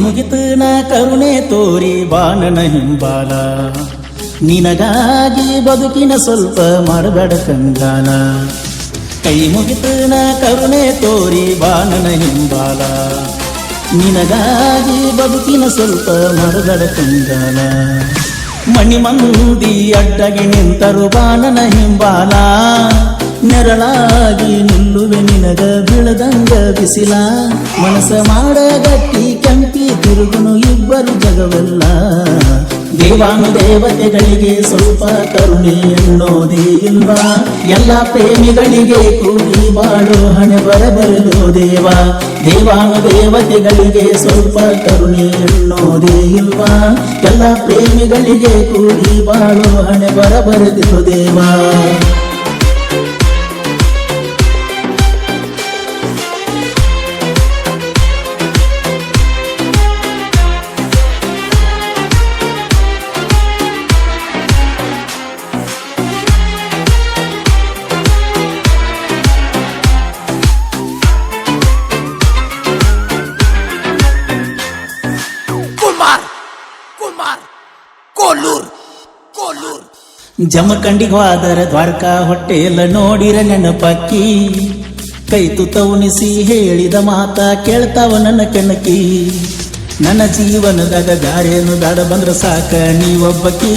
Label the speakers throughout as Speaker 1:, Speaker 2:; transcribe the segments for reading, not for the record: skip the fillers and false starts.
Speaker 1: ಮುಗಿತನ ಕರುಣೆ ತೋರಿ ಬಾಣನ ಹಿಂಬಾಲ ನಿನಗಾಗಿ ಬದುಕಿನ ಸ್ವಲ್ಪ ಮಾಡಬೇಡ ಕಂಗಾಲ ಕೈ ಮುಗಿತನ ಕರುಣೆ ತೋರಿ ಬಾಣನ ಹಿಂಬಾಲ ನಿನಗಾಗಿ ಬದುಕಿನ ಸ್ವಲ್ಪ ಮಾಡಬೇಡ ಕಂಗಾಲ ಮಣಿ ಮಂದಿ ಅಡ್ಡಗೆ ನಿಂತರು ಬಾಣನ ಹಿಂಬಾಲ ನೆರಳಾಗಿ ನಿಲ್ಲುವೆ ನಿನಗ ಬೀಳದಂಗ ಬಿಸಿಲ ಮನಸ ಮಾಡ ಗಟ್ಟಿ ಕೆಂಪಿ ತಿರುಗುನು ಇಬ್ಬರು ಜಗವೆಲ್ಲ ದೇವಾನು ದೇವತೆಗಳಿಗೆ ಸ್ವಲ್ಪ ಕರುಣೆ ಎನ್ನೋದೇ ಇಲ್ವಾ ಎಲ್ಲ ಪ್ರೇಮಿಗಳಿಗೆ ಕೂಡಿ ಬಾಳೋ ಹಣೆ ಬರಬರಲು ದೇವ ದೇವಾನು ದೇವತೆಗಳಿಗೆ ಸ್ವಲ್ಪ ಕರುಣೆ ಎನ್ನೋದೇ ಇಲ್ವಾ ಎಲ್ಲ ಪ್ರೇಮಿಗಳಿಗೆ ಕೂಡಿ ಬಾಳೋ ಹಣೆ ಬರಬರದಿರು ದೇವ ಜಮಖಂಡಿಗೆ ಹೋದರ ದ್ವಾರಕಾ ಹೊಟ್ಟೆಲ್ಲ ನೋಡಿರ ನೆನಪಕ್ಕಿ ಕೈ ತುತ್ತ ಉಣಿಸಿ ಹೇಳಿದ ಮಾತ ಕೇಳ್ತಾವ ನನ್ನ ಕೆಣಕಿ ನನ್ನ ಜೀವನದಾಗ ಗಾರೇನು ದಾಡ ಬಂದ್ರ ಸಾಕ ನೀವೊಬ್ಬಕಿ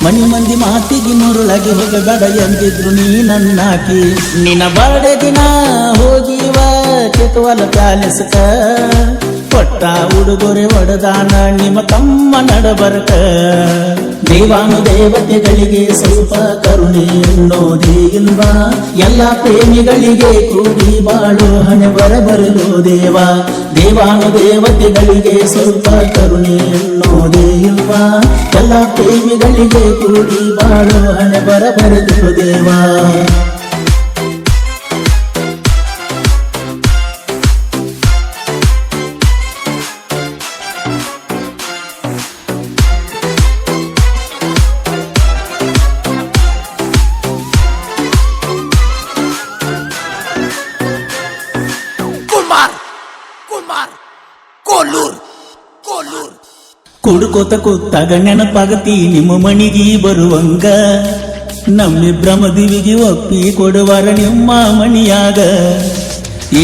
Speaker 1: ಮನಿ ಮಂದಿ ಮಾತಿಗೆ ಮುರುಳಾಗಿ ಹೋಗಬೇಡ ಎಂದಿದ್ರು ನೀ ನನ್ನಾಕಿ ನಿನ್ನ ಬಾಡೆ ದಿನ ಹೋಗಿವ ಕೆತ್ತವಲ ಪ್ಯಾಲೆಸ್ಕ ಕೊಟ್ಟ ಉಡುಗೊರೆ ಒಡದಾನ ನಿಮ್ಮ ತಮ್ಮ ನಡಬರ್ಕ ದೇವಾನು ದೇವತೆಗಳಿಗೆ ಸ್ವಲ್ಪ ಕರುಣೆ ಎನ್ನೋದೇ ಇಲ್ವಾ ಎಲ್ಲ ಪ್ರೇಮಿಗಳಿಗೆ ಕೂಡಿ ಬಾಳೋ ಹಣೆ ಬರಬರಲು ದೇವ ದೇವಾನು ದೇವತೆಗಳಿಗೆ ಸ್ವಲ್ಪ ಕರುಣೆ ಎನ್ನೋದೇ ಇಲ್ವಾ ಎಲ್ಲ ಪ್ರೇಮಿಗಳಿಗೆ ಕೂಡಿ ಬಾಳೋ ಹಣೆ ಬರಬರಲು ದೇವ ಕುಡ್ಕೋತ ಕೂತಾಗ ನೆನಪಾಗತಿ ನಿಮ್ಮ ಮಣಿಗೆ ಬರುವಂಗ ನಮ್ಮಿಬ್ರ ಮದುವೆಗೆ ಒಪ್ಪಿ ಕೊಡುವಾರ ನಿಮ್ಮ ಮಣಿಯಾಗ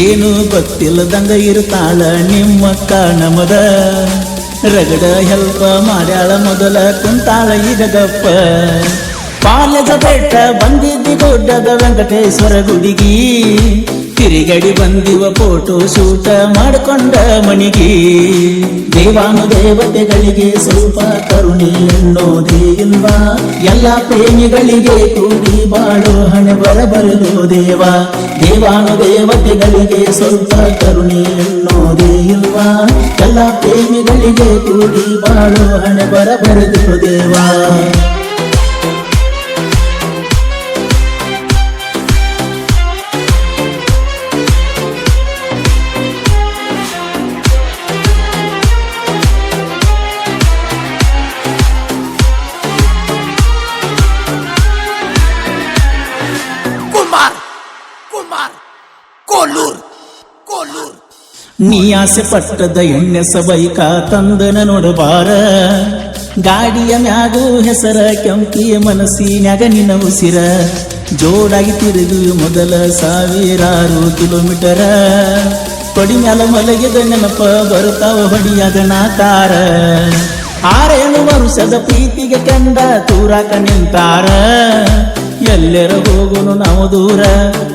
Speaker 1: ಏನು ಗೊತ್ತಿಲ್ಲದಂಗ ಇರುತ್ತಾಳ ನಿಮ್ಮಕ್ಕ ನಮದ ರಗಡ ಹೆಲ್ಪ ಮಾಡ್ಯಾಳ ಮೊದಲ ಕುಂತಾಳ ಈಗ ಗಪ್ಪ ಪಾಲದ ಬೆಟ್ಟ ಬಂದಿದ್ದಿ ದೊಡ್ಡದ ವೆಂಕಟೇಶ್ವರ ಗುಡಿಗಿ ತಿರುಗಡಿ ಬಂದಿವ ಫೋಟೋ ಶೂಟ ಮಾಡಿಕೊಂಡ ಮಣಿಗಿ ದೇವಾನು ದೇವತೆಗಳಿಗೆ ಸ್ವಲ್ಪ ಕರುಣೆ ಎನ್ನೋದೇ ಇಲ್ವಾ ಎಲ್ಲ ಪ್ರೇಮಿಗಳಿಗೆ ಕೂಡಿ ಬಾಳೋ ಹಣೆ ಬರಬರಲು ದೇವ ದೇವಾನು ದೇವತೆಗಳಿಗೆ ಸ್ವಲ್ಪ ಕರುಣೆ ಎನ್ನೋದೇ ಇಲ್ವಾ ಎಲ್ಲ ಪ್ರೇಮಿಗಳಿಗೆ ಕೂಡಿ ಬಾಳೋ ಹಣೆ ಬರಬರಲು ದೇವ ನೀ ಆಸೆ ಪಟ್ಟದ ಎಣ್ಣೆ ಸಬೈಕ ತಂದನ ನೋಡಬಾರ ಗಾಡಿಯ ಮ್ಯಾಗೂ ಹೆಸರ ಕೆಂಪಿಯ ಮನಸ್ಸಿನ್ಯಾಗ ನಿನ್ನ ಉಸಿರ ಜೋಡಾಗಿ ತಿರುಗು ಮೊದಲ 1000 ಕಿಲೋಮೀಟರ ಕೊಡಿ ಮ್ಯಾಲ ಮಲಗಿದ ನೆನಪ ಬರ್ತಾವ ಹೊಡಿಯಾಗ ನಾಕಾರ 6 ವರ್ಷದ ಪ್ರೀತಿಗೆ ಕಂಡ ತೂರಾಕ ನಿಂತಾರ ಎಲ್ಲರ ಹೋಗುನು ನಾವು ದೂರ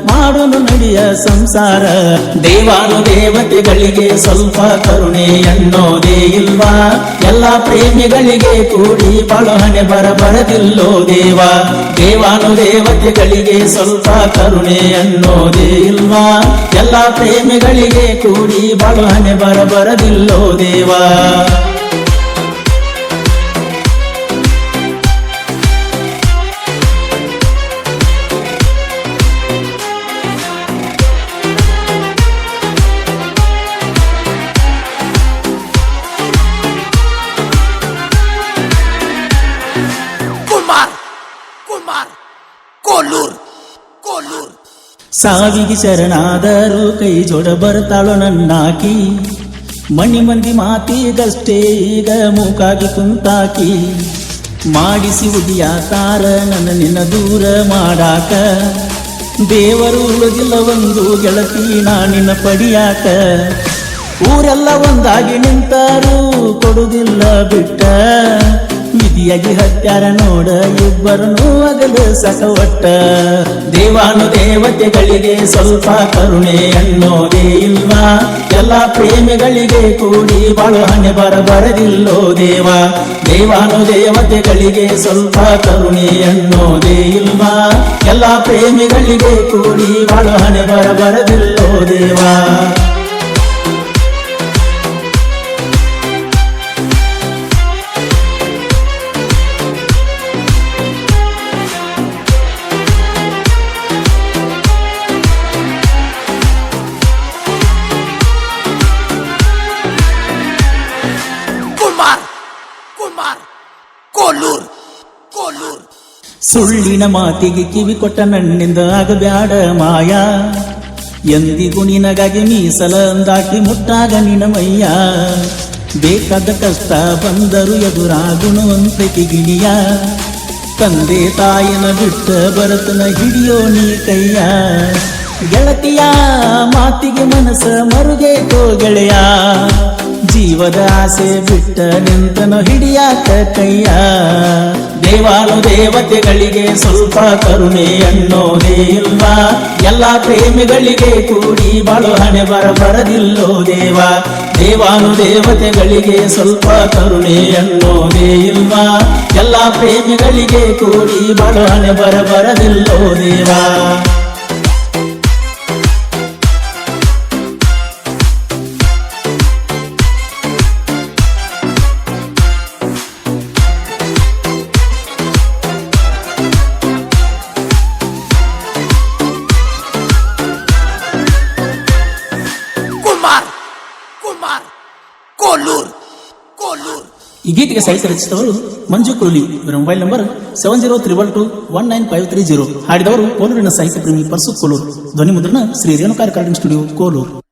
Speaker 1: ಮಾಡೋನು ನಡಿಯ ಸಂಸಾರ ದೇವಾನು ದೇವತೆಗಳಿಗೆ ಸ್ವಲ್ಪ ಕರುಣೆ ಎನ್ನೋದೇ ಇಲ್ವಾ ಎಲ್ಲ ಪ್ರೇಮಿಗಳಿಗೆ ಕೂಡಿ ಬಾಳೋ ಹಣೆ ಬರಬರದಿಲ್ಲೋ ದೇವ ದೇವಾನು ದೇವತೆಗಳಿಗೆ ಸ್ವಲ್ಪ ಕರುಣೆ ಎನ್ನೋದೇ ಇಲ್ವಾ ಎಲ್ಲ ಪ್ರೇಮಿಗಳಿಗೆ ಕೂಡಿ ಬಾಳೋ ಹಣೆ ಬರಬರದಿಲ್ಲೋ ದೇವ ಸಾವಿಗೆ ಶರಣಾದರೂ ಕೈ ಜೋಡ ಬರ್ತಾಳೋ ನನ್ನಾಕಿ ಮಣಿ ಮಂದಿ ಮಾತಿಗಷ್ಟೇ ಈಗ ಮೂಕಾಗಿ ಕುಂತಾಕಿ ಮಾಡಿಸಿ ಉದಿಯಾತಾರ ನನ್ನ ನಿನ್ನ ದೂರ ಮಾಡಾಕ ದೇವರು ಉಳಿದಿಲ್ಲ ಒಂದು ಗೆಳತಿ ನಿನ್ನ ಪಡಿಯಾಕ ಊರೆಲ್ಲ ಒಂದಾಗಿ ನಿಂತಾರು ಕೊಡುದಿಲ್ಲ ಬಿಟ್ಟ ವಿಧಿಯಾಗಿ ಹತ್ಯಾರ ನೋಡ ಇಬ್ಬರನ್ನು ಅಗಲು ಸಕವಟ್ಟ ದೇವಾನು ದೇವತೆಗಳಿಗೆ ಸ್ವಲ್ಪ ಕರುಣೆ ಅನ್ನೋದೇ ಇಲ್ವಾ ಎಲ್ಲ ಪ್ರೇಮಿಗಳಿಗೆ ಕೂಡಿ ಬಾಳು ಹಣೆ ಬರದಿಲ್ಲೋ ದೇವ ದೇವಾನು ದೇವತೆಗಳಿಗೆ ಸ್ವಲ್ಪ ಕರುಣೆ ಅನ್ನೋದೇ ಇಲ್ವಾ ಎಲ್ಲ ಪ್ರೇಮಿಗಳಿಗೆ ಕೂಡಿ ಬಾಳು ಹಣೆ ಬರದಿಲ್ಲೋ ದೇವಾ ಸುಳ್ಳಿನ ಮಾತಿಗೆ ಕಿವಿ ಕೊಟ್ಟ ನನ್ನಿಂದ ಆಗಬ್ಯಾಡ ಮಾಯ ಎಂದಿಗೂ ನಿನಗಾಗಿ ಮೀಸಲ ಅಂದಾಕಿ ಮುಟ್ಟಾಗ ನಿನ ಮಯ್ಯ ಬೇಕಾದ ಕಷ್ಟ ಬಂದರು ಎದುರಾಗುಣವಂತೆ ಗಿಣಿಯ ತಂದೆ ತಾಯಿನ ಬಿಟ್ಟ ಬರತನ ಹಿಡಿಯೋ ನೀ ಕೈಯ ಗೆಳತಿಯ ಮಾತಿಗೆ ಮನಸ್ಸ ಮರುಗೇತೋ ಗೆಳೆಯ ಜೀವದ ಆಸೆ ಬಿಟ್ಟ ನಿಂತನು ಹಿಡಿಯಾಕ ಕೈಯ ದೇವಾನು ದೇವತೆಗಳಿಗೆ ಸ್ವಲ್ಪ ಕರುಣೆ ಅನ್ನೋದೇ ಇಲ್ವಾ ಎಲ್ಲ ಪ್ರೇಮಿಗಳಿಗೆ ಕೂಡಿ ಬಾಳು ಹಣೆ ಬರದಿಲ್ಲೋ ದೇವ ದೇವಾನು ದೇವತೆಗಳಿಗೆ ಸ್ವಲ್ಪ ಕರುಣೆ ಅನ್ನೋದೇ ಇಲ್ವಾ ಎಲ್ಲ ಪ್ರೇಮಿಗಳಿಗೆ ಕೂಡಿ ಬಾಳು ಹಣೆ ಬರದಿಲ್ಲೋ ದೇವ ಈ ಗೀತೆಗೆ ಸಾಹಿತ್ಯ ರಚಿಸಿದವರು ಮಂಜು ಕೋಲಿ. ಇವರ ಮೊಬೈಲ್ ನಂಬರ್ 7032219530. ಹಾಡಿದವರು ಕೋಲೂರಿನ ಸಾಹಿತ್ಯ ಪ್ರೇಮಿ ಪರ್ಸು ಕೋಲೂರು. ಧ್ವನಿ ಮುದ್ರಣ ಶ್ರೀ ರೇಣುಕಾ ರೆಕಾರ್ಡಿಂಗ್ ಸ್ಟುಡಿಯೋ ಕೋಲೂರು.